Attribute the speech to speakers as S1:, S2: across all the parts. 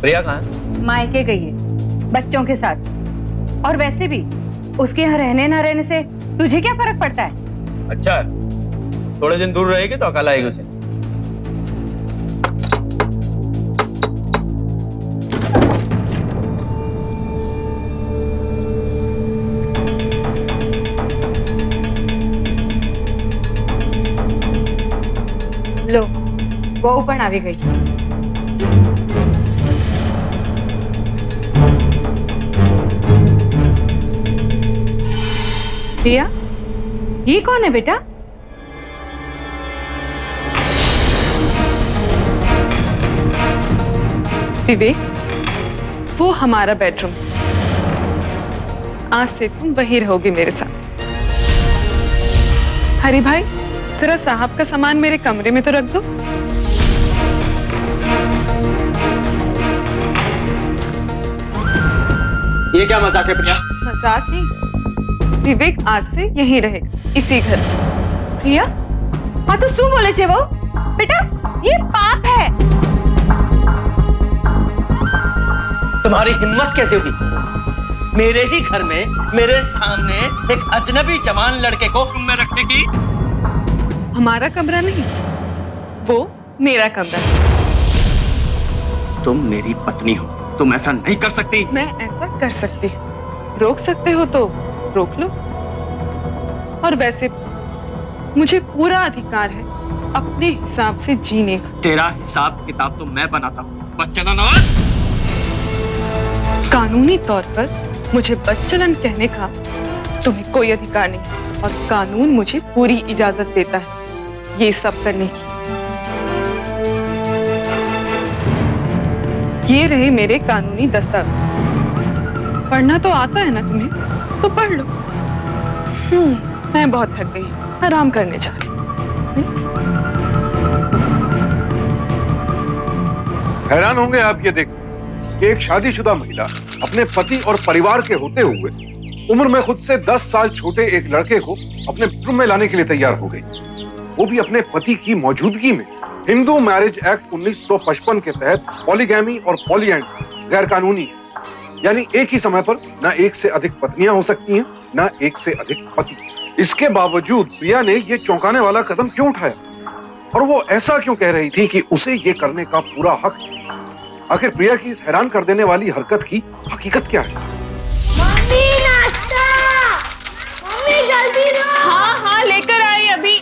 S1: प्रिया कहाँ है?
S2: मायके गई है बच्चों के साथ। और वैसे भी उसके यहाँ रहने ना रहने से तुझे क्या फर्क पड़ता है?
S1: अच्छा, थोड़े दिन दूर रहेगी तो अकल आएगी उसे।
S2: लो, वो पण આવી ગઈ। प्रिया, ये कौन है बेटा?
S3: विवेक, वो हमारा बेडरूम। आज से तुम वहीं रहोगे मेरे साथ। हरी भाई, जरा साहब का सामान मेरे कमरे में तो रख दो।
S1: ये क्या मजाक है प्रिया?
S3: मजाक नहीं, विवेक आज से यहीं रहेगा, इसी घर।
S2: प्रिया, हाँ तो શું બોલે છે वो? बेटा, ये पाप है।
S1: तुम्हारी हिम्मत कैसे हुई मेरे ही घर में मेरे सामने एक अजनबी जवान लड़के को रूम में रखने की?
S3: हमारा कमरा नहीं, वो मेरा कमरा है।
S1: तुम मेरी पत्नी हो, तुम ऐसा नहीं कर सकती।
S3: मैं ऐसा कर सकती हूँ, रोक सकते हो तो रोक लो। और वैसे मुझे पूरा अधिकार है अपने हिसाब से जीने का।
S1: तेरा हिसाब किताब तो मैं बनाता हूँ, बच्चन नवाज।
S3: कानूनी तौर पर मुझे बच्चन कहने का तुम्हें कोई अधिकार नहीं, और कानून मुझे पूरी इजाजत देता है ये सब करने की। ये रहे मेरे कानूनी दस्तावेज। पढ़ना तो आता है ना तुम्हें, तो पढ़ लो। मैं बहुत थक गई, आराम करने जा रही हूँ।
S4: हैरान होंगे आप ये देख कि एक शादीशुदा महिला अपने पति और परिवार के होते हुए उम्र में खुद से 10 साल छोटे एक लड़के को अपने बेडरूम में लाने के लिए तैयार हो गई, वो भी अपने पति की मौजूदगी में। हिंदू मैरिज एक्ट 1955 के तहत पॉलीगैमी और पॉलीएंड्री गैर कानूनी है, यानी एक ही समय पर ना एक से अधिक पत्नियां हो सकती हैं, ना एक से अधिक पति। इसके बावजूद प्रिया ने ये चौंकाने वाला कदम क्यों उठाया, और वो ऐसा क्यों कह रही थी कि उसे ये करने का पूरा हक है? आखिर प्रिया की इस हैरान कर देने वाली हरकत की हकीकत क्या है?
S5: मम्मी नाश्ता! मम्मी जल्दी दो!
S3: हाँ हाँ, लेकर आई अभी।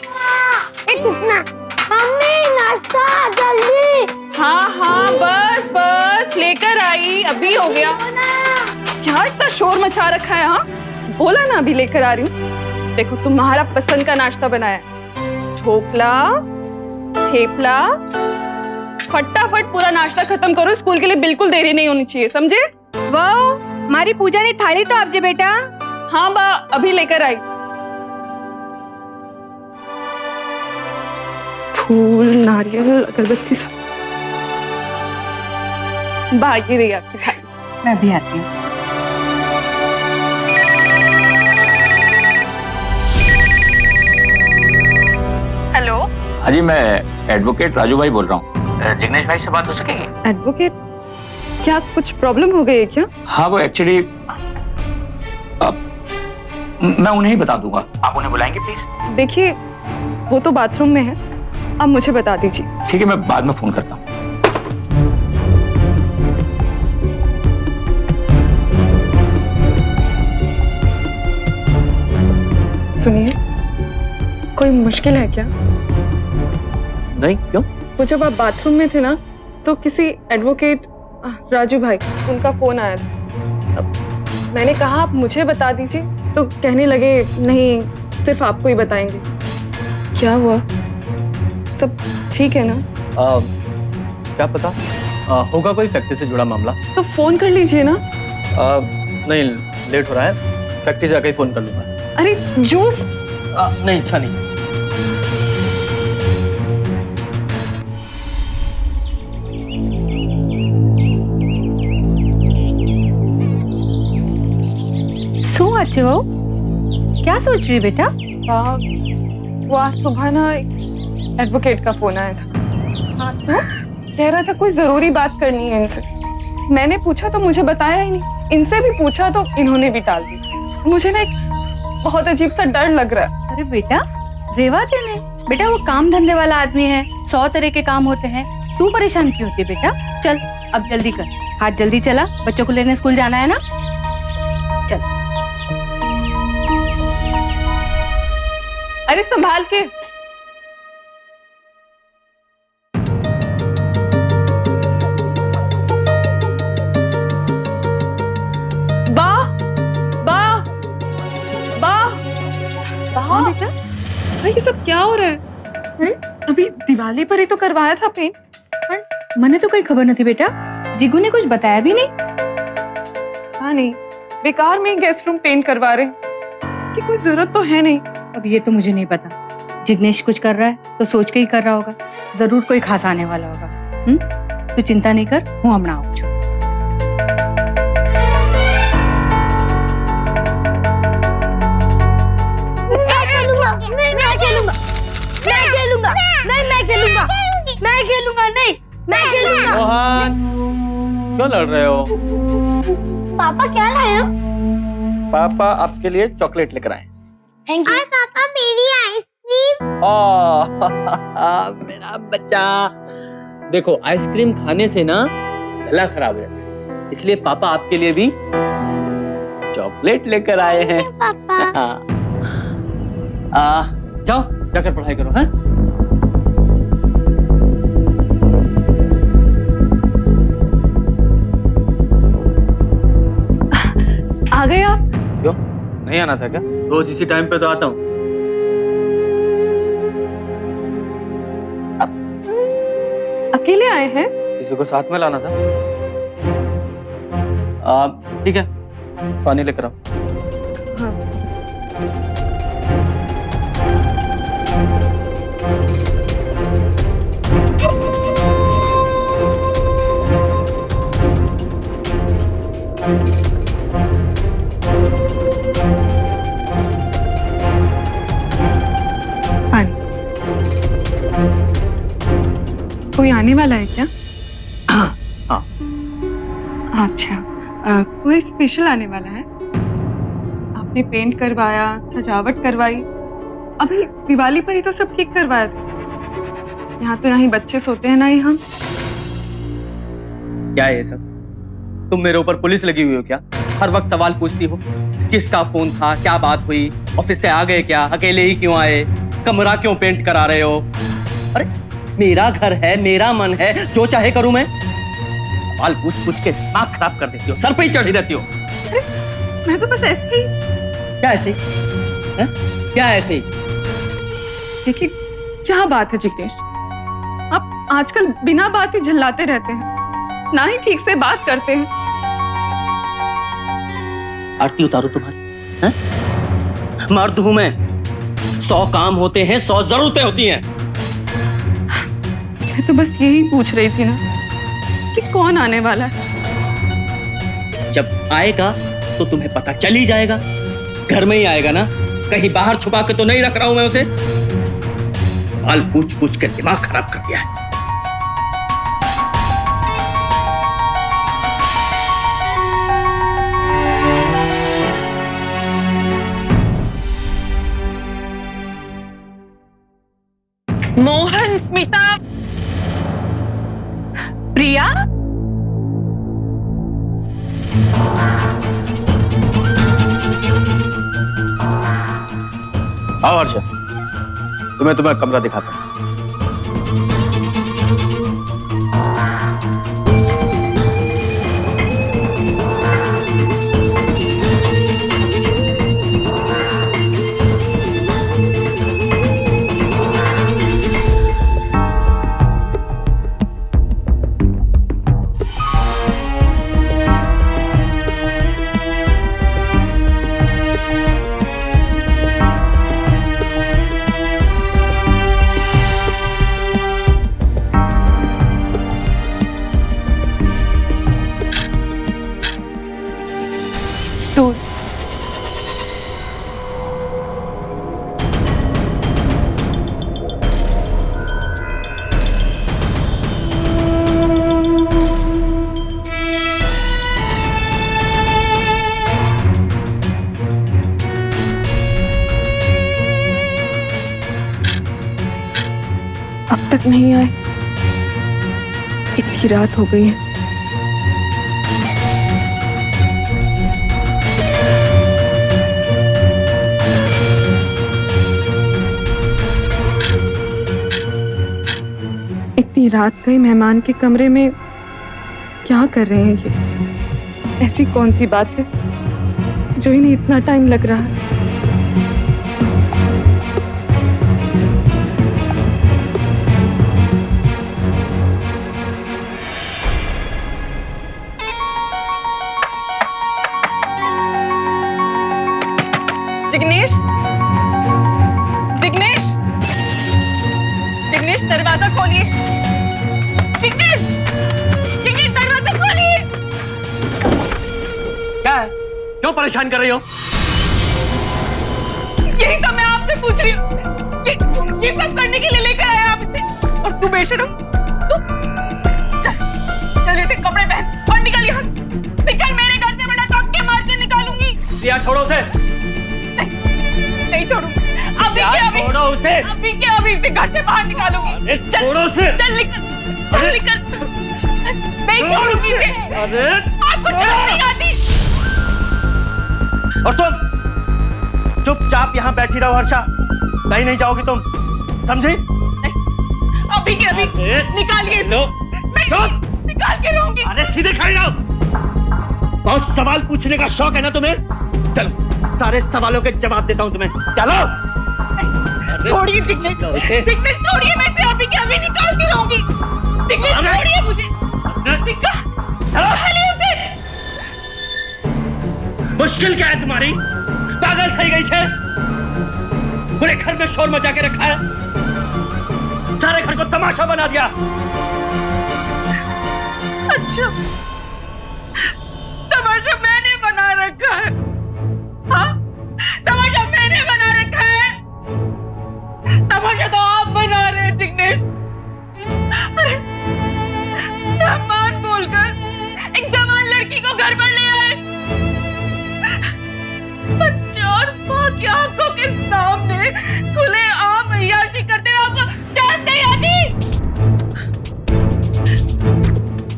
S5: एक रुकना। मम्मी नाश्ता जल्दी!
S3: हाँ हाँ, बस बस लेकर आई, अभी हो गया। क्या इतना शोर मचा रखा है? हाँ, बोला ना अभी लेकर आ रही हूँ। देखो, तुम्हारा पसंद का नाश्ता बनाया, ढोकला, थेपला। फटाफट पूरा नाश्ता खत्म करो, स्कूल के लिए बिल्कुल देरी नहीं होनी चाहिए, समझे?
S2: वो मारी पूजा ने थाली तो आपजे बेटा।
S3: हाँ बा, अभी लेकर आई। फूल, नारियल, अगरबत्ती सब। बा, ये रही आपकी थाली।
S2: मैं भी आती हूँ।
S3: हेलो,
S6: हाँ जी, मैं एडवोकेट राजू भाई बोल रहा हूँ। जिग्नेश भाई से बात हो सकेगी?
S3: एडवोकेट, क्या कुछ प्रॉब्लम हो गई है क्या?
S6: हाँ, वो एक्चुअली मैं उन्हें ही बता दूंगा, आप उन्हें बुलाएंगे प्लीज?
S3: देखिए, वो तो बाथरूम में है, आप मुझे बता दीजिए।
S6: ठीक है, मैं बाद में फोन करता हूँ।
S3: सुनिए, कोई मुश्किल है क्या?
S1: नहीं, क्यों?
S3: वो जब आप बाथरूम में थे ना, तो किसी एडवोकेट राजू भाई, उनका फोन आया था। अब मैंने कहा आप मुझे बता दीजिए, तो कहने लगे नहीं, सिर्फ आपको ही बताएंगे। क्या हुआ? सब ठीक है ना?
S1: क्या पता, होगा कोई फैक्ट्री से जुड़ा मामला।
S3: तो फोन कर लीजिए ना।
S1: नहीं, लेट हो रहा है, फैक्ट्री जाके ही फोन कर लूंगा।
S3: अरे जूस।
S1: नहीं, अच्छा नहीं।
S2: શું વાંચે वो? क्या सोच रही बेटा?
S3: वो आज सुबह ना एडवोकेट का फोन आया था। हाँ, तो कह रहा था कोई जरूरी बात करनी है इनसे। मैंने पूछा तो मुझे बताया ही नहीं, इनसे भी पूछा तो इन्होंने भी टाल दी। मुझे ना एक बहुत अजीब सा डर लग रहा है।
S2: अरे बेटा, रेवा देने बेटा, वो काम धंधे वाला आदमी है, 100 तरह के काम होते हैं, तू परेशान क्यों होती है बेटा? चल अब जल्दी कर, हाथ जल्दी चला, बच्चों को लेने स्कूल जाना है ना। चल।
S3: अरे संभाल के। बा बा बा
S2: हाँ बेटा,
S3: भाई ये सब क्या हो रहा है? अभी दिवाली पर ही तो करवाया था पेंट।
S2: मैंने तो कोई खबर नहीं थी बेटा, जिगू ने कुछ बताया भी नहीं।
S3: हाँ नहीं, बेकार में गेस्ट रूम पेंट करवा रहे हैं, इसकी कोई जरूरत तो है नहीं।
S2: अब ये तो मुझे नहीं पता, जिग्नेश कुछ कर रहा है तो सोच के ही कर रहा होगा, जरूर कोई खास आने वाला होगा। तू चिंता नहीं कर, हूँ हमना आओ।
S5: मैं खेलूंगा, मैं खेलूंगा, नहीं मैं खेलूंगा, मैं खेलूंगा, नहीं मैं खेलूंगा।
S1: मोहन, क्यों लड़ रहे हो?
S5: पापा क्या लाए हो?
S1: पापा आपके लिए चॉकलेट लेकर आए।
S5: Thank you. पापा मेरी आइसक्रीम।
S1: ओह मेरा बच्चा, देखो आइसक्रीम खाने से ना गला खराब है, इसलिए पापा आपके लिए भी चॉकलेट लेकर आए हैं।
S5: पापा
S1: जाओ जाकर पढ़ाई करो। हैं?
S3: आ गए आप?
S1: क्यों नहीं आना था क्या? रोज इसी टाइम पे तो आता हूँ।
S3: अकेले आए हैं?
S1: किसी को साथ में लाना था। ठीक है, पानी लेकर आओ।
S3: कोई आने वाला है क्या?
S1: हाँ।
S3: अच्छा, कोई स्पेशल आने वाला है? आपने पेंट करवाया, सजावट करवाई, अभी दिवाली पर ही तो सब ठीक करवाया था। यहाँ तो ना ही बच्चे सोते हैं ना ही हम।
S1: क्या है ये सब? तुम मेरे ऊपर पुलिस लगी हुई हो क्या? हर वक्त सवाल पूछती हो, किसका फोन था, क्या बात हुई, ऑफिस से आ गए क्या, अकेले ही क्यों आए, कमरा क्यों पेंट करा रहे हो? अरे मेरा घर है, मेरा मन है, जो चाहे करूं मैं। सवाल पूछ पूछ के दिमाग खराब कर देती हो, सर पे ही चढ़ी रहती हो।
S3: मैं तो बस ऐसे ही।
S1: क्या ऐसे? हैं? क्या ऐसे?
S3: देखिए क्या बात है जिग्नेश, आप आजकल बिना बात ही झल्लाते रहते हैं, ना ही ठीक से बात करते हैं।
S1: आरती उतारो तुम्हारी, हैं? मर्द हूं मैं, 100 काम होते हैं, 100 जरूरतें होती हैं।
S3: मैं तो बस यही पूछ रही थी ना कि कौन आने वाला है।
S1: जब आएगा तो तुम्हें पता चल ही जाएगा। घर में ही आएगा ना, कहीं बाहर छुपा के तो नहीं रख रहा हूं मैं उसे। सवाल पूछ पूछ के दिमाग खराब कर दिया है।
S3: मोहन, स्मिता, प्रिया,
S1: आओ हर्षा, तुम्हें कमरा दिखाता हूं।
S3: अब तक नहीं आए। इतनी रात हो गई है। इतनी रात गई, मेहमान के कमरे में क्या कर रहे हैं ये? ऐसी कौन सी बात है जो इन्हें इतना टाइम लग रहा है? जिग्नेश, जिग्नेश, जिग्नेश दरवाजा खोलिए। जिग्नेश, जिग्नेश दरवाजा खोलिए।
S1: क्या है? क्यों परेशान कर रही हो?
S3: यही तो मैं आपसे पूछ रही हूँ। ये सब करने के लिए लेकर आया आप इसे, और तू बेशरम, तू चल ये कपड़े पहन और निकल यहाँ। निकल मेरे घर से, वरना धक्के मार के निकालूंगी।
S1: दिया छोड़ो उसे।
S3: नहीं छोड़ू। अभी के अभी
S1: छोड़ो उसे।
S3: अभी के अभी इसे घर से बाहर निकालूंगी।
S1: छोड़ो उसे।
S3: चल निकल, चल निकल। नहीं छोड़ूंगी इसे।
S1: अरे
S3: आपको चल नहीं आती।
S1: और तुम चुपचाप यहाँ बैठी रहो हर्षा, कहीं नहीं जाओगी तुम, समझी?
S3: अभी के अभी निकालिए इसे। नहीं, निकाल के रहूंगी।
S1: अरे सीधे खड़ी रहो। बहुत सवाल पूछने का शौक है ना तुम्हें? चलो सारे सवालों के जवाब देता हूँ तुम्हें। चलो।
S3: छोड़िए जिग्नेश, जिग्नेश छोड़िए, मैं इसे अभी के अभी निकाल के रहूंगी। जिग्नेश छोड़िए मुझे। निकालिए उसे।
S1: मुश्किल क्या है तुम्हारी? पागल થઈ गई छे? पूरे घर में शोर मचा के रखा है, सारे घर को तमाशा बना दिया।
S3: अच्छा, तमाशा मैंने बना रखा है? हाँ, तमाशा मैंने बना रखा है? तमाशा तो आप बना रहे हैं जिग्नेश। अरे मेहमान बोलकर एक जवान लड़की को घर पर ले आए, बच्चे और माँ की आंखों के सामने खुले आम अय्याशी करते हुए आपको शर्म नहीं आती?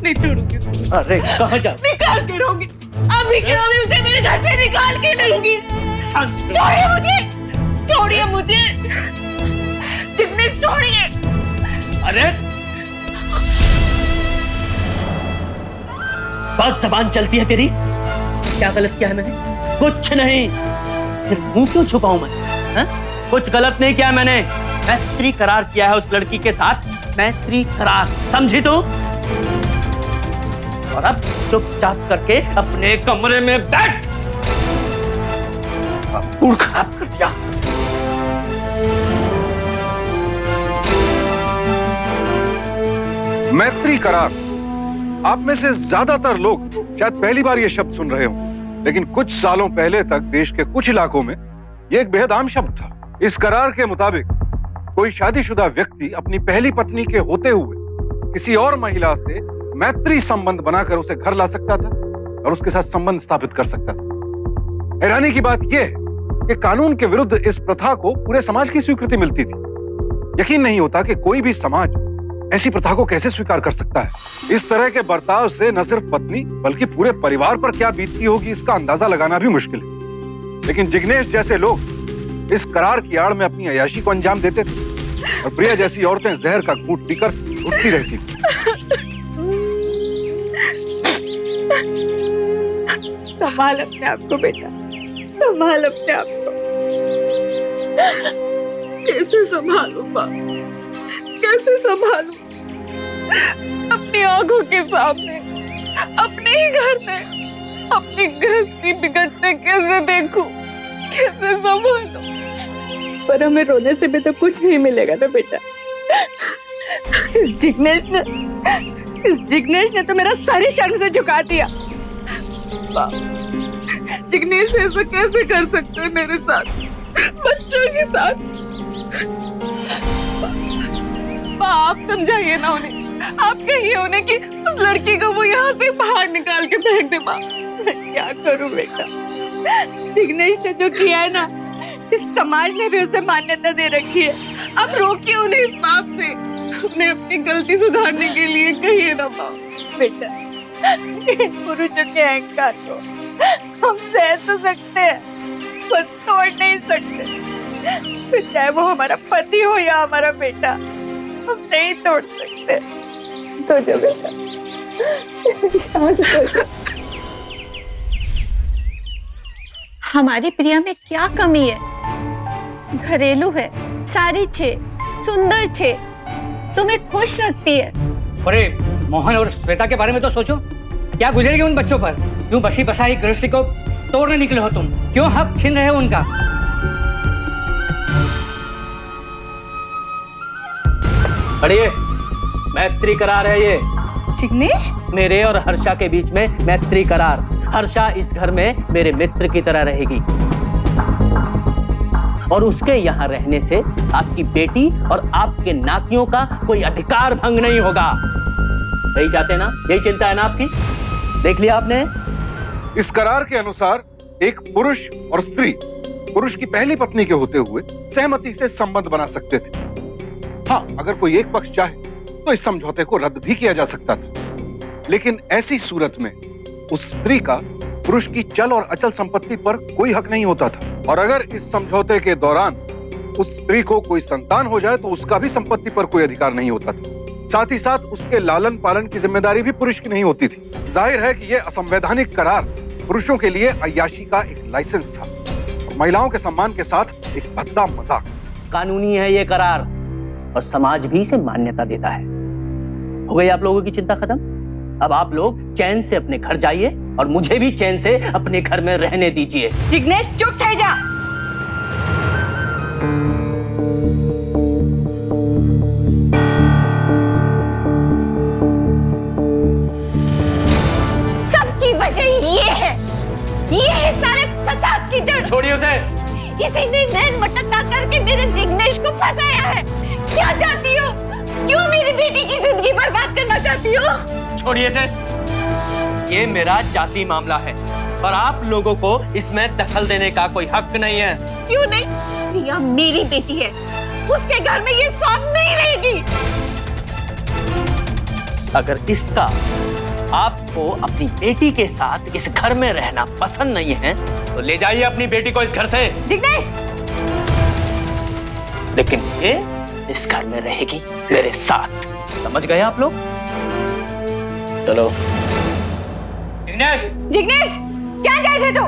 S3: नहीं छोड़ूंगी।
S1: अरे कहाँ जा?
S3: निकाल के रहूंगी। अभी के अभी उसे मेरे घर से निकाल के रहूंगी। छोड़िए मुझे, छोड़िए मुझे। जिग्नेश छोड़िए।
S1: अरे बहुत जबान चलती है तेरी। क्या गलत किया है मैंने? कुछ नहीं। फिर मुंह क्यों छुपाऊं मैं? हा? कुछ गलत नहीं किया मैंने। मैत्री करार किया है उस लड़की के साथ, मैत्री करार, समझी तू? और अब चुपचाप करके अपने कमरे में बैठ। मूड खराब कर दिया।
S4: मैत्री करार। आप में से ज्यादातर लोग शायद पहली बार ये शब्द सुन रहे हो, लेकिन कुछ सालों पहले तक देश के कुछ इलाकों में ये एक बेहद आम शब्द था। इस करार के मुताबिक कोई शादीशुदा व्यक्ति अपनी पहली पत्नी के होते हुए किसी और महिला से मैत्री संबंध बनाकर उसे घर ला सकता था और उसके साथ संबंध स्थापित कर सकता था। हैरानी की बात यह है कि कानून के विरुद्ध इस प्रथा को पूरे समाज की स्वीकृति मिलती थी। यकीन नहीं होता कि कोई भी समाज ऐसी प्रथा को कैसे स्वीकार कर सकता है। इस तरह के बर्ताव से न सिर्फ पत्नी बल्कि पूरे परिवार पर क्या बीतती होगी इसका अंदाजा लगाना भी मुश्किल है। लेकिन जिग्नेश जैसे लोग इस करार की आड़ में अपनी अय्याशी को अंजाम देते थे और प्रिया जैसी औरतें जहर का घूंट पीकर उठती रहती थी।
S3: संभाल अपने आप को बेटा, संभाल अपने आप को। कैसे संभालूं बाप, कैसे संभालूं? अपनी आंखों के सामने, अपने ही घर में अपनी गृहस्थी बिगड़ते कैसे देखूं, कैसे संभालूं? पर हमें रोने से भी तो कुछ नहीं मिलेगा ना बेटा। इस जिग्नेश ने तो मेरा सर ही शर्म से झुका दिया। जिग्नेश ऐसा कैसे कर सकते हैं मेरे साथ, बच्चों के साथ? आप समझाइए ना उन्हें, आप कहिए उन्हें कि उस लड़की को वो यहाँ से बाहर निकाल के फेंक दे। माँ मैं क्या करूं बेटा? जिग्नेश ने जो किया है ना, इस समाज ने भी उसे मान्यता दे रखी है। अब रोकिए उन्हें इस पाप से। उन्हें अपनी गलती सुधारने के लिए कहिए ना माँ। बेटा, इन पुरुषों के अहंकार को हम सह तो सकते हैं पर तोड़ नहीं सकते। फिर चाहे वो हमारा पति हो या हमारा बेटा, हम नहीं तोड़ सकते। तो जो बेटा
S7: हमारी प्रिया में क्या कमी है? घरेलू है, सारी छे, सुंदर छे, तुम्हें खुश रखती है।
S8: अरे मोहन और श्वेता के बारे में तो सोचो, क्या गुजरेगी उन बच्चों पर? क्यों बसी बसाई गृहस्थी को तोड़ने निकले हो तुम? क्यों हक छीन रहे हो उनका?
S1: पढ़िए, मैत्री करार है ये।
S2: जिग्नेश,
S1: मेरे और हर्षा के बीच में मैत्री करार। हर्षा इस घर में मेरे मित्र की तरह रहेगी और उसके यहाँ रहने से आपकी बेटी और आपके नातियों का कोई अधिकार भंग नहीं होगा। यही चाहते ना? यही चिंता है ना आपकी? देख लिया आपने?
S4: इस करार के अनुसार एक पुरुष और स्त्री पुरुष की पहली पत्नी के होते हुए सहमति से संबंध बना सकते थे। हाँ, अगर कोई एक पक्ष चाहे तो इस समझौते को रद्द भी किया जा सकता था, लेकिन ऐसी सूरत में उस स्त्री का पुरुष की चल और अचल संपत्ति पर कोई हक नहीं होता था। और अगर इस समझौते के दौरान उस स्त्री को कोई संतान हो जाए तो उसका भी संपत्ति पर कोई अधिकार नहीं होता था। साथ ही साथ उसके लालन पालन की जिम्मेदारी भी पुरुष की नहीं होती थी। जाहिर है कि यह असंवैधानिक करार पुरुषों के लिए अय्याशी का एक लाइसेंस था और महिलाओं के सम्मान के साथ एक भद्दा मजाक।
S1: कानूनी है ये करार और समाज भी इसे मान्यता देता है। हो गई आप लोगों की चिंता खत्म? अब आप लोग चैन से अपने घर जाइए और मुझे भी चैन से अपने घर में रहने दीजिए।
S3: जिग्नेश, चुप ठहर जा।
S7: सबकी वजह ये है सारे फसाद की जड़।
S1: छोड़िए उसे।
S7: किसी ने नैन मटक्का करके मेरे जिग्नेश को फंसाया है। क्या चाहती हो? क्यों मेरी बेटी की जिंदगी बर्बाद करना चाहती हो?
S1: छोड़िए इसे। ये मेरा जाति मामला है और आप लोगों को इसमें दखल देने का कोई हक नहीं है।
S7: क्यों नहीं? प्रिया मेरी बेटी है, उसके घर में ये सौंप नहीं रहेगी।
S1: अगर इसका आपको अपनी बेटी के साथ इस घर में रहना पसंद नहीं है तो ले जाइए अपनी बेटी को इस घर से।
S2: जिग्नेश,
S1: लेकिन ये इस घर में रहेगी मेरे साथ। समझ गए आप लोग? चलो।
S8: जिग्नेश,
S2: जिग्नेश, क्या जैसे तू?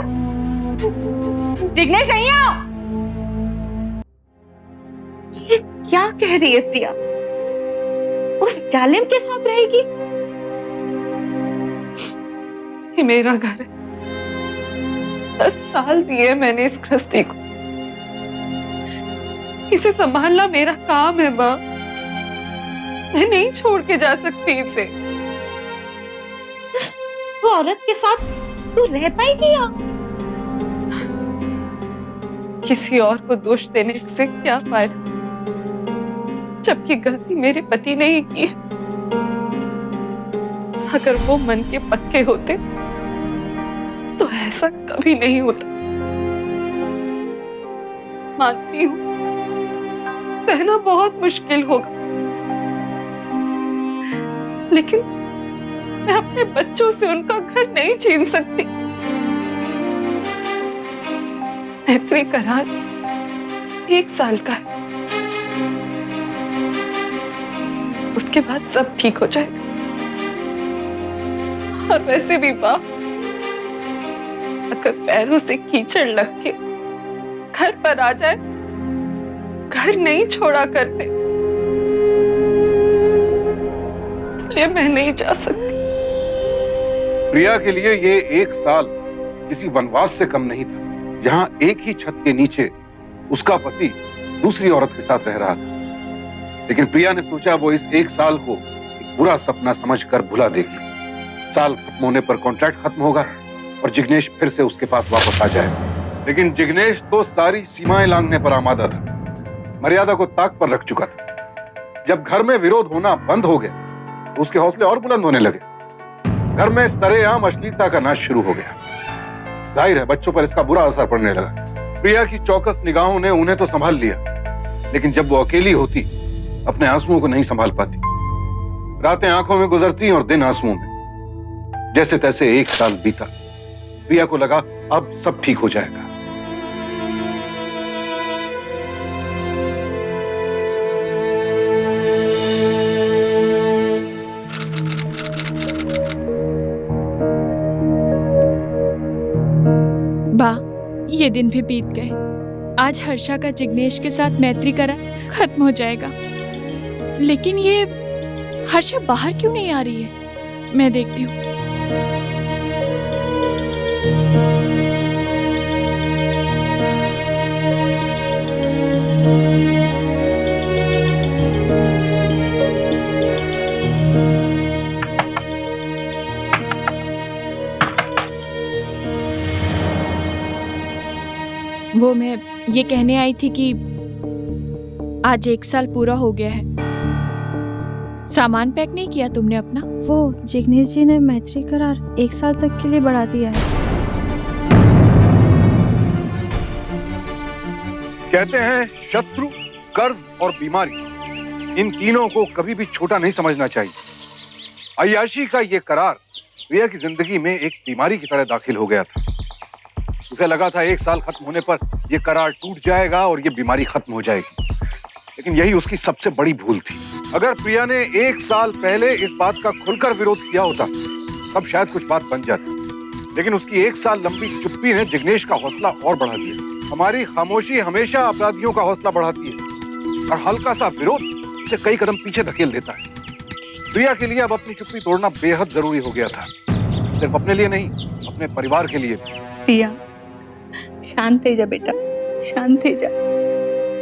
S2: जिग्नेश, नहीं आओ।
S7: ये क्या कह रही है प्रिया? उस जालिम के साथ रहेगी?
S3: ये मेरा घर है। 10 साल दिए मैंने इस गृहस्थी को। इसे संभालना मेरा काम है माँ। मैं नहीं छोड़ के जा सकती इसे।
S7: वो औरत के साथ तू रह पाएगी या?
S3: किसी और को दोष देने से क्या फायदा, जबकि गलती मेरे पति ने ही की। अगर वो मन के पक्के होते तो ऐसा कभी नहीं होता। मानती हूँ सहना बहुत मुश्किल होगा, लेकिन मैं अपने बच्चों से उनका घर नहीं छीन सकती। मैत्री करार 1 साल का है, उसके बाद सब ठीक हो जाएगा। और वैसे भी बाप, अगर पैरों से कीचड़ लग के घर पर आ जाए, घर नहीं छोड़ा करते, इसलिए मैं नहीं जा सकती।
S4: प्रिया के लिए ये 1 साल किसी वनवास से कम नहीं था, जहां एक ही छत के नीचे उसका पति दूसरी औरत के साथ रह रहा था। लेकिन प्रिया ने सोचा वो इस 1 साल को एक बुरा सपना समझकर भुला देगी। साल खत्म होने पर कॉन्ट्रैक्ट खत्म होगा और जिग्नेश फिर से उसके पास वापस आ जाएगा। लेकिन जिग्नेश तो सारी सीमाएं लांघने पर आमादा था, मर्यादा को ताक पर रख चुका था। जब घर में विरोध होना बंद हो गया तो उसके हौसले और बुलंद होने लगे। घर में सरेआम अश्लीलता का नाच शुरू हो गया। जाहिर है बच्चों पर इसका बुरा असर पड़ने लगा। प्रिया की चौकस निगाहों ने उन्हें तो संभाल लिया, लेकिन जब वो अकेली होती अपने आंसुओं को नहीं संभाल पाती। रातें आंखों में गुजरती और दिन आंसुओं में। जैसे तैसे 1 साल बीता। प्रिया को लगा अब सब ठीक हो जाएगा।
S9: बा, ये दिन भी बीत गए। आज हर्षा का जिग्नेश के साथ मैत्री करा खत्म हो जाएगा। लेकिन ये हर्षा बाहर क्यों नहीं आ रही है? मैं देखती हूँ। वो मैं ये कहने आई थी कि आज 1 साल पूरा हो गया है। सामान पैक नहीं किया तुमने अपना?
S10: वो जिग्नेश जी ने मैत्री करार 1 साल तक के लिए बढ़ा दिया है।
S4: कहते हैं शत्रु, कर्ज और बीमारी, इन तीनों को कभी भी छोटा नहीं समझना चाहिए। अय्याशी का ये करार प्रिया की जिंदगी में एक बीमारी की तरह दाखिल हो गया था। उसे लगा था 1 साल खत्म होने पर यह करार टूट जाएगा और ये बीमारी खत्म हो जाएगी, लेकिन यही उसकी सबसे बड़ी भूल थी। अगर प्रिया ने 1 साल पहले इस बात का खुलकर विरोध किया होता तब शायद कुछ बात बन जाती, लेकिन उसकी 1 साल लंबी चुप्पी ने जिग्नेश का हौसला और बढ़ा दिया। हमारी खामोशी हमेशा अपराधियों का हौसला बढ़ाती है और हल्का सा विरोध उसे कई कदम पीछे धकेल देता है। प्रिया के लिए अब अपनी चुप्पी तोड़ना बेहद जरूरी हो गया था, सिर्फ अपने लिए नहीं, अपने परिवार के लिए भी।
S2: प्रिया, शांत થઈ જા બેટા, શાંત થઈ જા,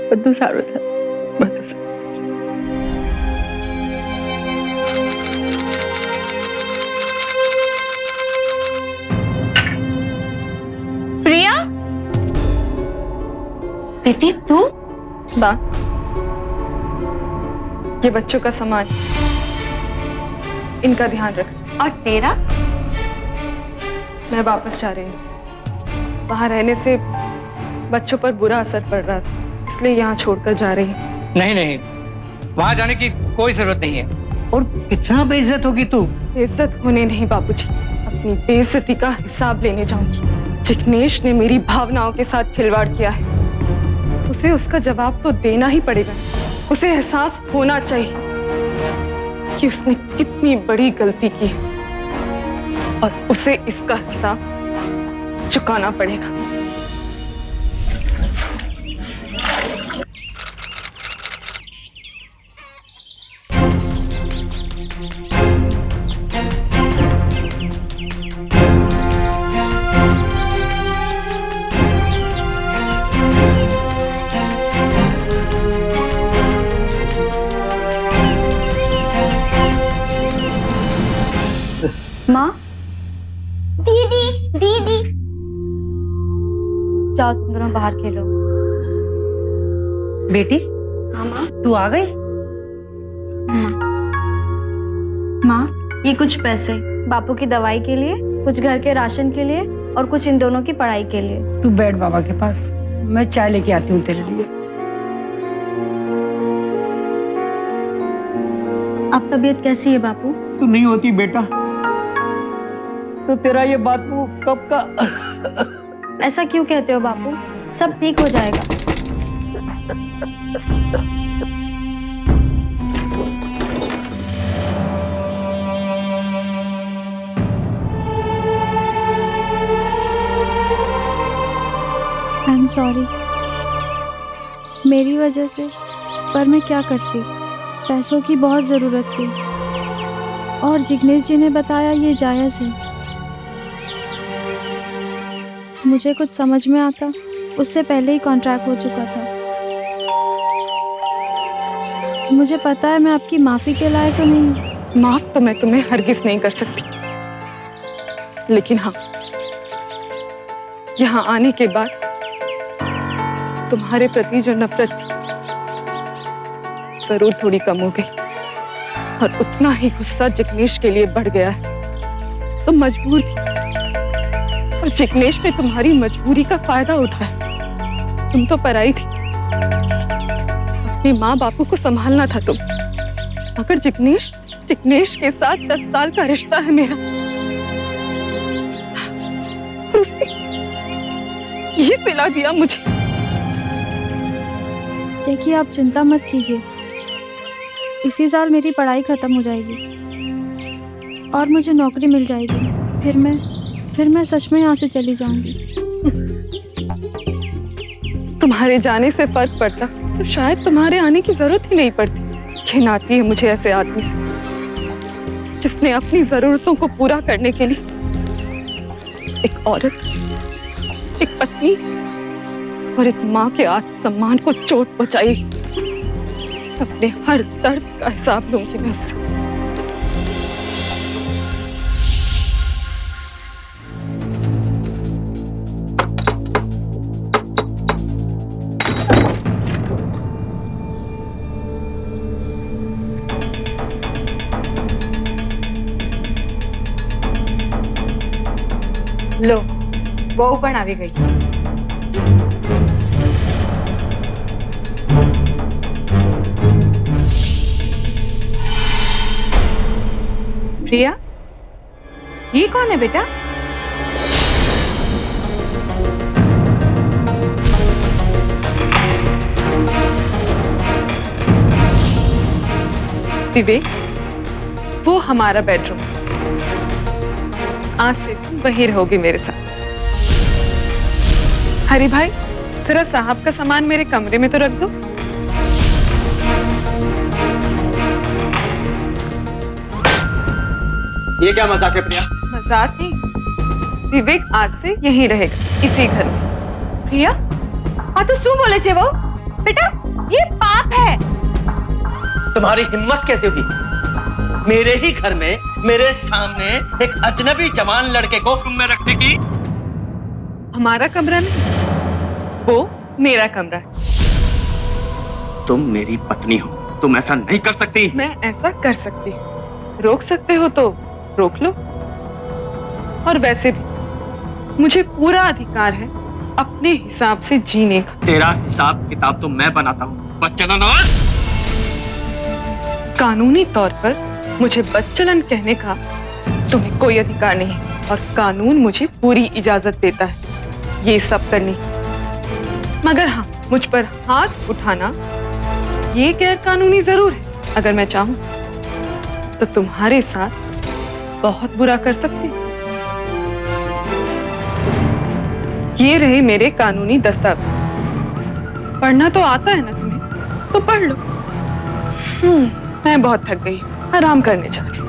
S2: બધું સારું થશે, બધું સારું।
S7: प्रिया, बेटी तू?
S3: बा, ये बच्चों का सामान, इनका ध्यान रख।
S7: और तेरा?
S3: मैं वापस जा रही हूँ। वहाँ रहने से बच्चों पर बुरा असर पड़ रहा था, इसलिए यहाँ छोड़कर जा रही हूँ।
S8: नहीं नहीं, वहाँ जाने की कोई जरूरत नहीं है। और कितना बेइज्जत होगी तू?
S3: बेइज्जत होने नहीं बाबूजी, अपनी बेइज्जती का हिसाब लेने जाऊंगी। जिग्नेश ने मेरी भावनाओं के साथ खिलवाड़ किया है, उसे उसका जवाब तो देना ही पड़ेगा। उसे एहसास होना चाहिए कि उसने कितनी बड़ी गलती की है और उसे इसका हिसाब चुकाना पड़ेगा।
S2: माँ,
S5: दीदी दीदी,
S2: जाओ तुम दोनों बाहर खेलो।
S11: बेटी,
S2: हाँ माँ।
S11: तू आ गई?
S2: माँ, ये कुछ पैसे बापू की दवाई के लिए, कुछ घर के राशन के लिए और कुछ इन दोनों की पढ़ाई के लिए।
S11: तू बैठ बाबा के पास, मैं चाय लेके आती हूँ तेरे लिए।
S2: अब तबीयत कैसी है बापू?
S8: तू नहीं होती बेटा तो तेरा ये बात वो कब का।
S2: ऐसा क्यों कहते हो बापू? सब ठीक हो जाएगा।
S10: आई एम सॉरी, मेरी वजह से, पर मैं क्या करती, पैसों की बहुत ज़रूरत थी और जिग्नेश जी ने बताया ये जायज़ है। मुझे कुछ समझ में आता उससे पहले ही कॉन्ट्रैक्ट हो चुका था। मुझे पता है मैं आपकी माफ़ी के लायक तो नहीं।
S3: माफ तो मैं तुम्हें हरगिज नहीं कर सकती, लेकिन हाँ, यहाँ आने के बाद तुम्हारे प्रति जो नफरत थी जरूर थोड़ी कम हो गई, और उतना ही गुस्सा जिग्नेश के लिए बढ़ गया है। तुम मजबूर थी और जिग्नेश ने तुम्हारी मजबूरी का फायदा उठाया। तुम तो पराई थी, अपनी माँ बापू को संभालना था तुम। मगर जिग्नेश के साथ 10 साल का रिश्ता है मेरा, और उसने ये सिला दिया मुझे।
S10: देखिए, आप चिंता मत कीजिए, इसी साल मेरी पढ़ाई खत्म हो जाएगी और मुझे नौकरी मिल जाएगी। फिर मैं सच में यहाँ से चली जाऊंगी।
S3: तुम्हारे जाने से फर्क पड़ता तो शायद तुम्हारे आने की जरूरत ही नहीं पड़ती। घिन आती है मुझे ऐसे आदमी से, जिसने अपनी जरूरतों को पूरा करने के लिए एक औरत, एक पत्नी और एक माँ के आत्मसम्मान को चोट पहुंचाई। अपने हर दर्द का हिसाब लूंगी मैं उससे।
S2: लो, બહુ પણ આવી ગઈ। प्रिया, ये कौन है बेटा?
S3: विवेक, वो हमारा बेडरूम। आज से तुम वहीं रहोगे मेरे साथ। हरी भाई, जरा साहब का सामान मेरे कमरे में तो रख दो।
S1: ये क्या मजाक है प्रिया?
S3: मजाक नहीं, विवेक आज से यहीं रहेगा, इसी घर में।
S2: प्रिया, हाँ तो શું બોલે છે वो? बेटा, ये पाप है।
S1: तुम्हारी हिम्मत कैसे हुई मेरे ही घर में, मेरे सामने एक अजनबी जवान लड़के को रूम में रखने की?
S3: हमारा कमरा नहीं, वो मेरा कमरा है।
S1: तुम मेरी पत्नी हो, तुम ऐसा नहीं कर सकती।
S3: मैं ऐसा कर सकती हूँ, रोक सकते हो तो रोक लो। और वैसे भी मुझे पूरा अधिकार है अपने हिसाब से जीने का।
S1: तेरा हिसाब किताब तो मैं बनाता हूँ, बच्चन नवाज।
S3: कानूनी तौर पर मुझे बच्चलन कहने का तुम्हें कोई अधिकार नहीं, और कानून मुझे पूरी इजाजत देता है ये सब करने की। मगर हाँ, मुझ पर हाथ उठाना ये गैर कानूनी जरूर है। अगर मैं चाहूं तो तुम्हारे साथ बहुत बुरा कर सकती हूँ। ये रहे मेरे कानूनी दस्तावेज। पढ़ना तो आता है ना तुम्हें, तो पढ़ लो। मैं बहुत थक गई, आराम करने जा रही हूँ।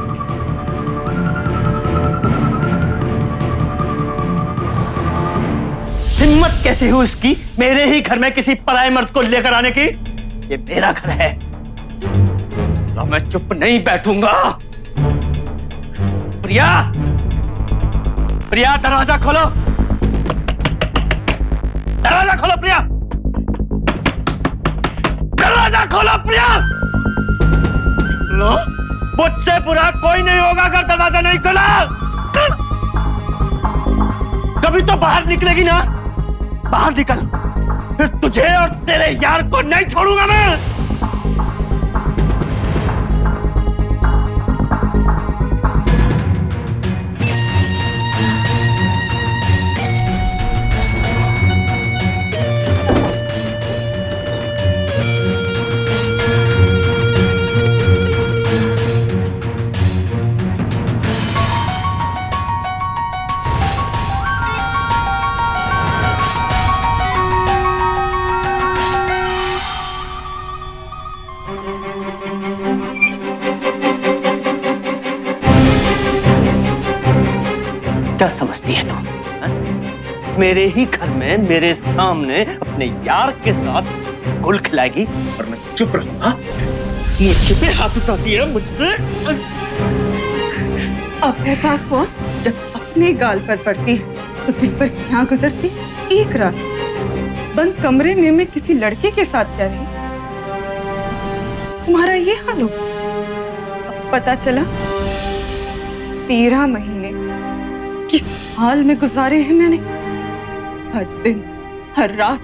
S1: हिम्मत कैसे हुई उसकी मेरे ही घर में किसी पराये मर्द को लेकर आने की? ये मेरा घर है, तो मैं चुप नहीं बैठूंगा। प्रिया, प्रिया, दरवाजा खोलो, दरवाजा खोलो प्रिया, दरवाजा खोलो प्रिया। लो, मुझसे बुरा कोई नहीं होगा अगर दरवाजा नहीं खोला। कभी तो बाहर निकलेगी ना, बाहर निकल, फिर तुझे और तेरे यार को नहीं छोड़ूंगा मैं। क्या समझती है तुम? मेरे ही घर में मेरे सामने अपने यार के साथ गुल खिलाएगी और मैं चुप रहूंगा? ये छिपे हाथ उठाती है मुझ पे।
S3: अब एहसास हुआ जब अपने गाल पर पड़ती है तो दिल पर क्या गुजरती। एक रात बंद कमरे में मैं किसी लड़के के साथ क्या रही, तुम्हारा ये हाल हो। अब पता चला 13 महीने किस हाल में गुजारे हैं मैंने। हर दिन, हर रात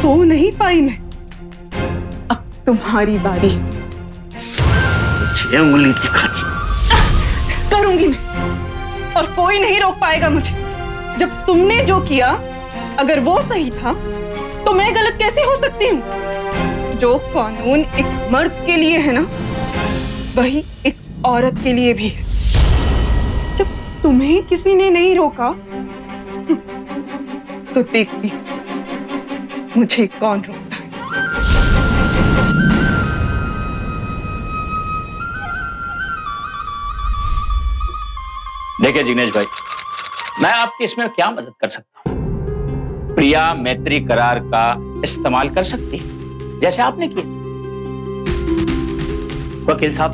S3: सो नहीं पाई मैं। अब तुम्हारी बारी।
S1: उंगली दिखाती
S3: करूंगी मैं, और कोई नहीं रोक पाएगा मुझे। जब तुमने जो किया अगर वो सही था तो मैं गलत कैसे हो सकती हूँ? जो कानून एक मर्द के लिए है ना, वही एक औरत के लिए भी है। जब तुम्हें किसी ने नहीं रोका तो देखती मुझे कौन रोकता है।
S6: देखिए जिग्नेश भाई, मैं आपकी इसमें क्या मदद कर सकता हूं? प्रिया मैत्री करार का इस्तेमाल कर सकती है जैसे आपने किया।
S1: वकील साहब,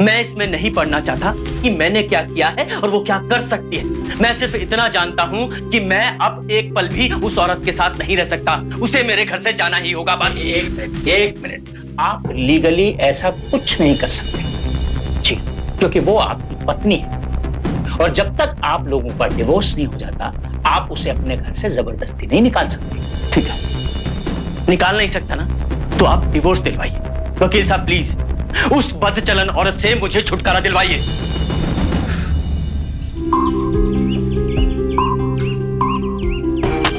S1: मैं इसमें नहीं पढ़ना चाहता कि मैंने क्या किया है और वो क्या कर सकती है। मैं सिर्फ इतना जानता हूं कि मैं अब एक पल भी उस औरत के साथ नहीं रह सकता। उसे मेरे घर से जाना ही होगा बस।
S6: एक मिनट, आप लीगली ऐसा कुछ नहीं कर सकते जी, क्योंकि वो आपकी पत्नी है और जब तक आप लोगों का डिवोर्स नहीं हो जाता आप उसे अपने घर से जबरदस्ती नहीं निकाल सकते।
S1: ठीक है, निकाल नहीं सकता ना, तो आप डिवोर्स दिलवाइए। वकील साहब प्लीज उस बदचलन औरत से मुझे छुटकारा दिलवाइए।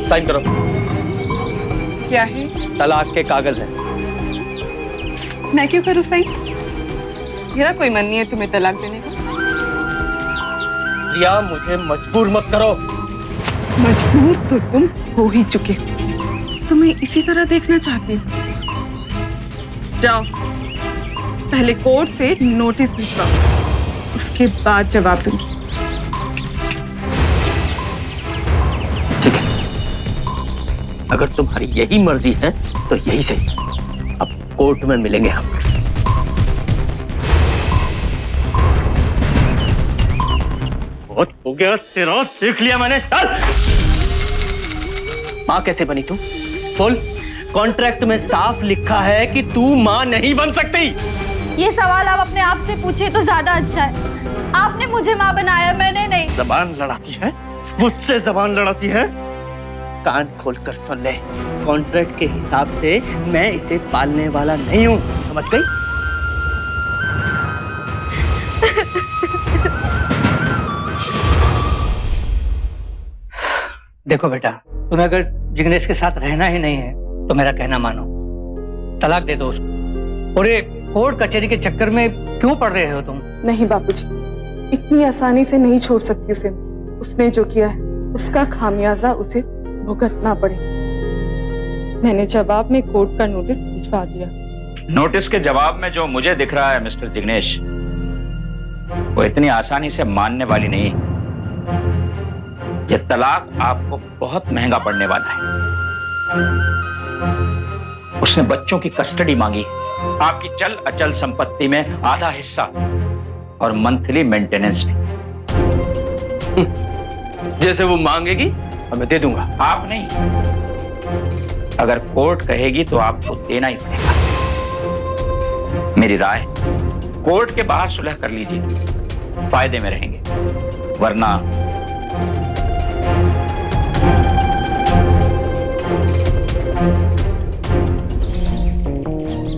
S1: साइन करो।
S3: क्या है?
S1: तलाक के कागज हैं।
S3: मैं क्यों करूं सही? मेरा कोई मन नहीं है तुम्हें तलाक देने का।
S1: प्रिया, मुझे मजबूर मत करो।
S3: मजबूर तो तुम हो ही चुके हो। तुम्हें इसी तरह देखना चाहती हूँ। जाओ, पहले कोर्ट से नोटिस भिजवाओ, उसके बाद जवाब दूंगी।
S1: ठीक है, अगर तुम्हारी यही मर्जी है तो यही सही। अब कोर्ट में मिलेंगे हम। बहुत हो गया तेरा, देख लिया मैंने। चल। माँ कैसे बनी तू? बोल। कॉन्ट्रैक्ट में साफ लिखा है कि तू माँ नहीं बन सकती।
S10: ये सवाल आप अपने आप से पूछिए तो ज्यादा अच्छा है। आपने मुझे माँ बनाया, मैंने नहीं।
S1: जबान लड़ाती है, मुझसे जबान लड़ाती है। कान खोलकर सुन ले, कॉन्ट्रैक्ट के हिसाब से मैं इसे पालने वाला नहीं हूँ, समझ गई?
S8: देखो बेटा, तुम्हें अगर जिग्नेश के साथ रहना ही नहीं है तो मेरा कहना मानो, तलाक दे दो उसको। और ये कोर्ट कचहरी के चक्कर में क्यों पड़ रहे हो तुम?
S3: नहीं बापूजी, इतनी आसानी से नहीं छोड़ सकती उसे। उसने जो किया है उसका खामियाजा उसे भुगतना पड़े। मैंने जवाब में कोर्ट का नोटिस भिजवा दिया।
S6: नोटिस के जवाब में जो मुझे दिख रहा है मिस्टर जिग्नेश, वो इतनी आसानी से मानने वाली नहीं है। यह तलाक आपको बहुत महंगा पड़ने वाला है। उसने बच्चों की कस्टडी मांगी, आपकी चल अचल संपत्ति में आधा हिस्सा और मंथली मेंटेनेंस भी।
S1: जैसे वो मांगेगी और मैं दे दूंगा।
S6: आप नहीं, अगर कोर्ट कहेगी तो आपको देना ही पड़ेगा। मेरी राय, कोर्ट के बाहर सुलह कर लीजिए, फायदे में रहेंगे, वरना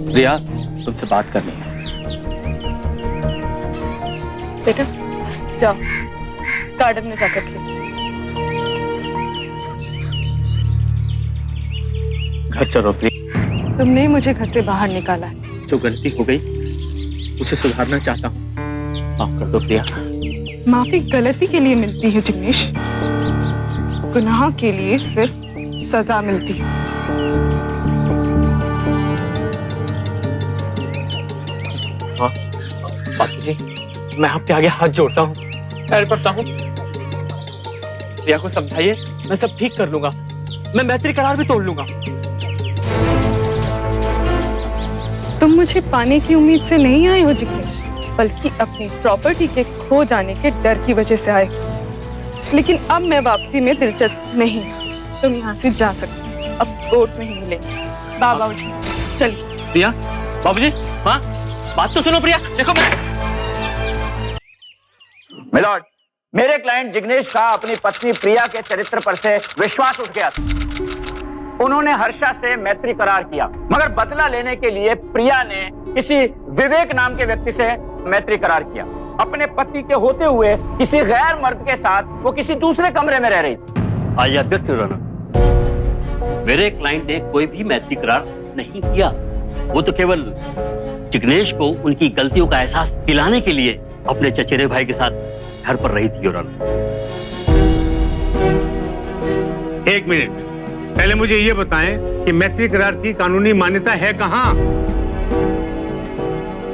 S1: प्रिया, तुमसे बात करनी है।
S3: बेटा जाओ, गार्डन में जाकर खेलो।
S1: घर चलो प्रिया।
S3: तुमने ही मुझे घर से बाहर निकाला है।
S1: जो गलती हो गई उसे सुधारना चाहता हूँ, माफ कर दो प्रिया।
S3: माफी गलती के लिए मिलती है जिग्नेश, गुनाह के लिए सिर्फ सजा मिलती है।
S1: हाँ बापूजी, मैं आपके आगे हाथ जोड़ता हूँ, पैर पड़ता हूँ। प्रिया को समझाइए, मैं सब ठीक कर लूंगा। मैं मैत्री करार भी तोड़ लूंगा।
S3: तुम मुझे पाने की उम्मीद से नहीं आए हो जिग्नेश, बल्कि अपनी प्रॉपर्टी के खो जाने के डर की वजह से आए। लेकिन अब मैं वापसी में दिलचस्प नहीं, तुम यहाँ से जा सकते, अब कोर्ट में ही मिलेंगे। बाबूजी चलिए।
S1: प्रिया, बाबूजी, हाँ बात तो सुनो प्रिया। देखो
S6: मेरे क्लाइंट जिग्नेश का अपनी पत्नी प्रिया के चरित्र पर से विश्वास उठ गया था। उन्होंने हर्षा से मैत्री करार किया, मगर बदला लेने के लिए प्रिया ने किसी विवेक नाम के व्यक्ति से मैत्री करार किया। अपने पति के होते हुए किसी गैर मर्द के साथ वो किसी दूसरे कमरे में रह रही थी।
S12: आया मेरे क्लाइंट ने कोई भी मैत्री करार नहीं किया। वो तो केवल जिग्नेश को उनकी गलतियों का एहसास दिलाने के लिए अपने चचेरे भाई के साथ घर पर रही थी। Your honour.
S13: एक मिनट, पहले मुझे ये बताएं कि मैत्री करार की कानूनी मान्यता है कहां?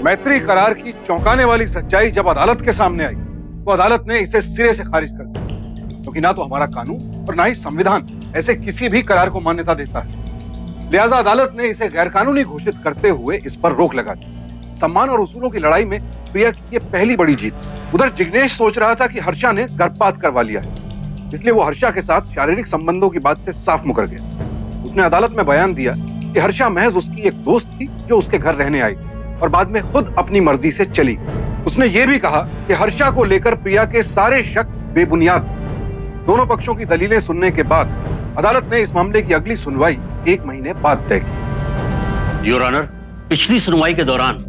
S4: मैत्री करार की चौंकाने वाली सच्चाई जब अदालत के सामने आई तो अदालत ने इसे सिरे से खारिज कर दिया, क्योंकि ना तो हमारा कानून और ना ही संविधान ऐसे किसी भी करार को मान्यता देता है। लिहाजा अदालत ने इसे गैरकानूनी घोषित करते हुए इस पर रोक लगा दी। सम्मान और उसूलों की लड़ाई में प्रिया की ये पहली बड़ी जीत। उधर जिग्नेश सोच रहा था कि हर्षा ने गर्भपात करवा लिया है, इसलिए वो हर्षा के साथ शारीरिक संबंधों की बात से साफ मुकर गया। उसने अदालत में बयान दिया कि हर्षा महज उसकी एक दोस्त थी जो उसके घर रहने आई और बाद में खुद अपनी मर्जी से चली। उसने ये भी कहा कि हर्षा को लेकर प्रिया के सारे शक बेबुनियाद। दोनों पक्षों की दलीलें सुनने के बाद अदालत ने इस मामले की अगली सुनवाई 1 महीने बाद तय की।
S12: योर ऑनर, पिछली सुनवाई के दौरान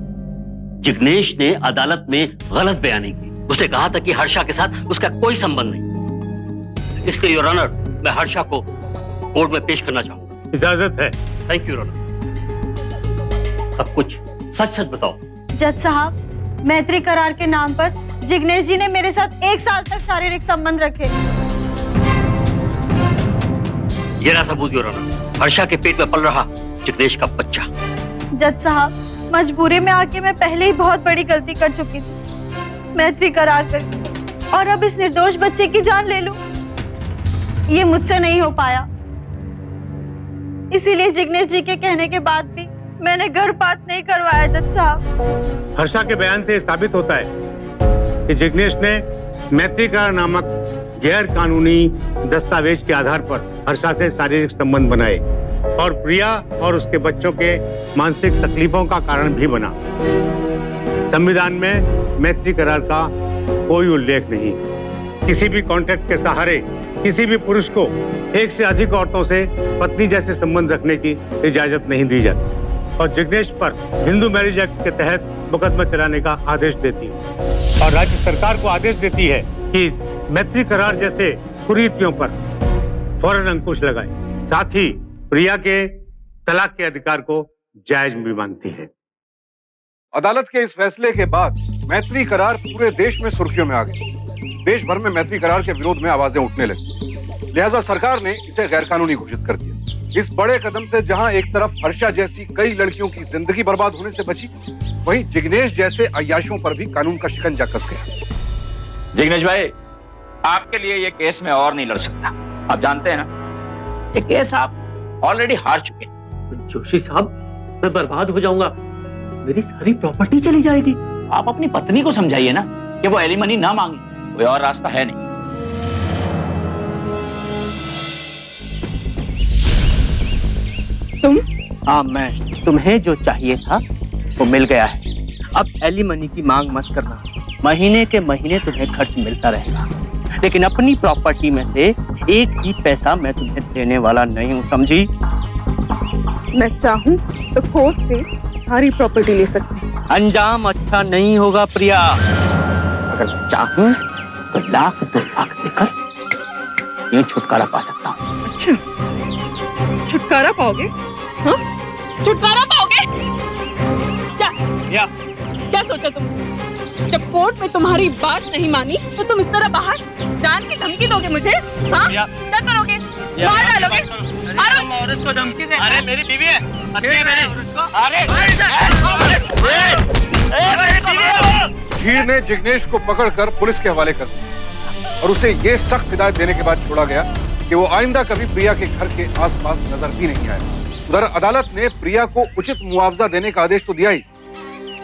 S12: जिग्नेश ने अदालत में गलत बयानी की। उसने कहा था कि हर्षा के साथ उसका कोई संबंध नहीं। इसलिए योर ऑनर, मैं हर्षा को कोर्ट में पेश करना चाहूंगा।
S13: इजाजत है।
S12: Thank you your honour. सब कुछ सच सच बताओ।
S5: जज साहब, मैत्री करार के नाम पर जिग्नेश जी ने मेरे साथ 1 साल तक शारीरिक संबंध रखे।
S12: ये रहा सबूत योर ऑनर, हर्षा के पेट में पल रहा जिग्नेश का बच्चा।
S5: जज साहब, मजबूरी में आके मैं पहले ही बहुत बड़ी गलती कर चुकी थी, मैत्री करार करके, और अब इस निर्दोष बच्चे की जान ले लूं, ये मुझसे नहीं हो पाया। इसीलिए जिग्नेश जी के कहने के बाद भी मैंने गर्भपात नहीं करवाया। जज साहब,
S13: हर्षा के बयान से साबित होता है कि जिग्नेश ने मैत्री करार नामक गैर कानूनी दस्तावेज के आधार पर हर्षा से शारीरिक संबंध बनाए और प्रिया और उसके बच्चों के मानसिक तकलीफों का कारण भी बना। संविधान में मैत्री करार का कोई उल्लेख नहीं। किसी भी कॉन्ट्रैक्ट के सहारे किसी भी पुरुष को एक से अधिक औरतों से पत्नी जैसे संबंध रखने की इजाजत नहीं दी जाती और जिग्नेश पर हिंदू मैरिज एक्ट के तहत मुकदमा चलाने का आदेश देती है और राज्य सरकार को आदेश देती है कि मैत्री करार जैसे कुरीतियों पर फौरन अंकुश लगाए। साथ ही प्रिया के तलाक के अधिकार को जायज भी मानती है।
S4: अदालत के इस फैसले के बाद मैत्री करार पूरे देश में सुर्खियों में आ गए। देश भर में मैत्री करार के विरोध में आवाजें उठने लगी। लिहाजा सरकार ने इसे गैरकानूनी घोषित कर दिया। इस बड़े कदम से जहां एक तरफ हर्षा जैसी कई लड़कियों की जिंदगी बर्बाद होने से बची, वहीं जिग्नेश जैसे अय्याशों पर भी कानून का शिकंजा कस गया।
S6: जिग्नेश भाई, आपके लिए ये केस में और नहीं लड़ सकता। आप जानते हैं ना, ये केस आप ऑलरेडी हार चुके हैं।
S12: जोशी साहब, मैं बर्बाद हो जाऊंगा, मेरी सारी प्रॉपर्टी चली जाएगी।
S6: आप अपनी पत्नी को समझाइए ना कि वो एलिमनी ना मांगे, कोई और रास्ता है नहीं।
S1: तुम? हाँ, मैं। तुम्हें जो चाहिए था वो मिल गया है। अब एलिमनी की मांग मत करना। महीने के महीने तुम्हें खर्च मिलता रहेगा, लेकिन अपनी प्रॉपर्टी में से एक भी पैसा मैं तुम्हें देने वाला नहीं हूँ, समझी?
S3: मैं चाहूँ तो कोर्ट से सारी प्रॉपर्टी ले सकती हूँ।
S1: अंजाम अच्छा नहीं होगा प्रिया। अगर चाहूँ तो 1 लाख 2 लाख देकर ये छुटकारा पा सकता हूँ।
S3: अच्छा, छुटकारा पाओगे? हाँ, छुटकारा पाओगे? क्या सोचा तुम? जब कोर्ट में तुम्हारी बात नहीं मानी तो तुम इस तरह बाहर जान की धमकी दोगे मुझे? हाँ? क्या करोगे? मार डालोगे?
S1: औरत को धमकी दे? अरे मेरी बीवी है।
S4: भीड़ ने जिग्नेश को पकड़कर पुलिस के हवाले कर दिया और उसे ये सख्त हिदायत देने के बाद छोड़ा गया कि वो आइंदा कभी प्रिया के घर के आसपास नजर भी नहीं आया। उधर अदालत ने प्रिया को उचित मुआवजा देने का आदेश तो दिया ही,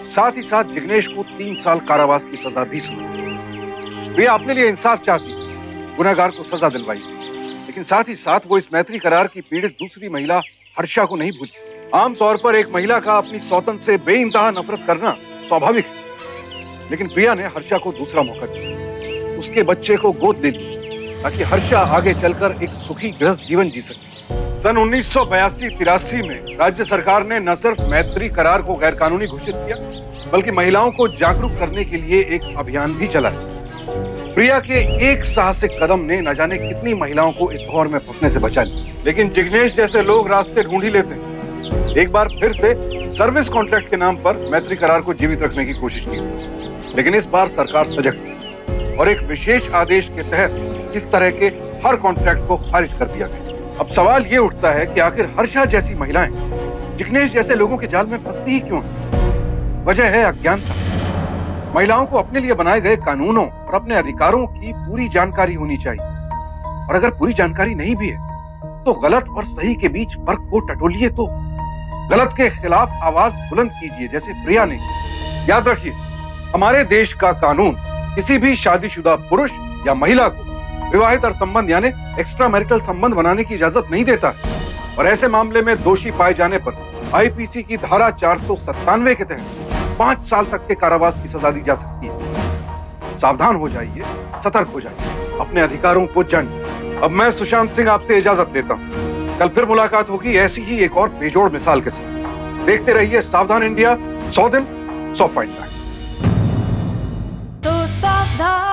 S4: साथ ही साथ जिग्नेश को 3 साल कारावास की सजा भी सुनाई। प्रिया अपने लिए इंसाफ चाहती, गुनहगार को सजा दिलवाई, लेकिन साथ ही साथ वो इस मैत्री करार की पीड़ित दूसरी महिला हर्षा को नहीं भूली। आमतौर पर एक महिला का अपनी सौतन से बेइंतहा नफरत करना स्वाभाविक है, लेकिन प्रिया ने हर्षा को दूसरा मौका दिया। उसके बच्चे को गोद ले ली ताकि हर्षा आगे चलकर एक सुखी गृहस्थ जीवन जी सके। सन 1982-83 में राज्य सरकार ने न सिर्फ मैत्री करार को गैरकानूनी घोषित किया, बल्कि महिलाओं को जागरूक करने के लिए एक अभियान भी चलाया। प्रिया के एक साहसिक कदम ने न जाने कितनी महिलाओं को इस भंवर में फंसने से बचा लिया। लेकिन जिग्नेश जैसे लोग रास्ते ढूंढ ही लेते हैं। एक बार फिर से सर्विस कॉन्ट्रैक्ट के नाम पर मैत्री करार को जीवित रखने की कोशिश की, लेकिन इस बार सरकार सजग थी और एक विशेष आदेश के तहत इस तरह के हर कॉन्ट्रैक्ट को खारिज कर दिया गया। अब सवाल ये उठता है कि आखिर हर्षा जैसी महिलाएं जिग्नेश जैसे लोगों के जाल में फंसती ही क्यों हैं? वजह है अज्ञानता। महिलाओं को अपने लिए बनाए गए कानूनों और अपने अधिकारों की पूरी जानकारी होनी चाहिए, और अगर पूरी जानकारी नहीं भी है तो गलत और सही के बीच फर्क को टटोलिए, तो गलत के खिलाफ आवाज बुलंद कीजिए जैसे प्रिया ने। याद रखिए, हमारे देश का कानून किसी भी शादीशुदा पुरुष या महिला को विवाहित संबंध यानी एक्स्ट्रा मैरिटल संबंध बनाने की इजाजत नहीं देता है, और ऐसे मामले में दोषी पाए जाने पर आईपीसी की धारा 497 के तहत 5 साल तक के कारावास की सजा दी जा सकती है। सावधान हो जाइए, सतर्क हो जाइए, अपने अधिकारों को जानिए। अब मैं सुशांत सिंह आपसे इजाजत लेता हूँ। कल फिर मुलाकात होगी ऐसी ही एक और बेजोड़ मिसाल के साथ। देखते रहिए सावधान इंडिया, 100 दिन 100 पॉइंट।
S14: तो सावधान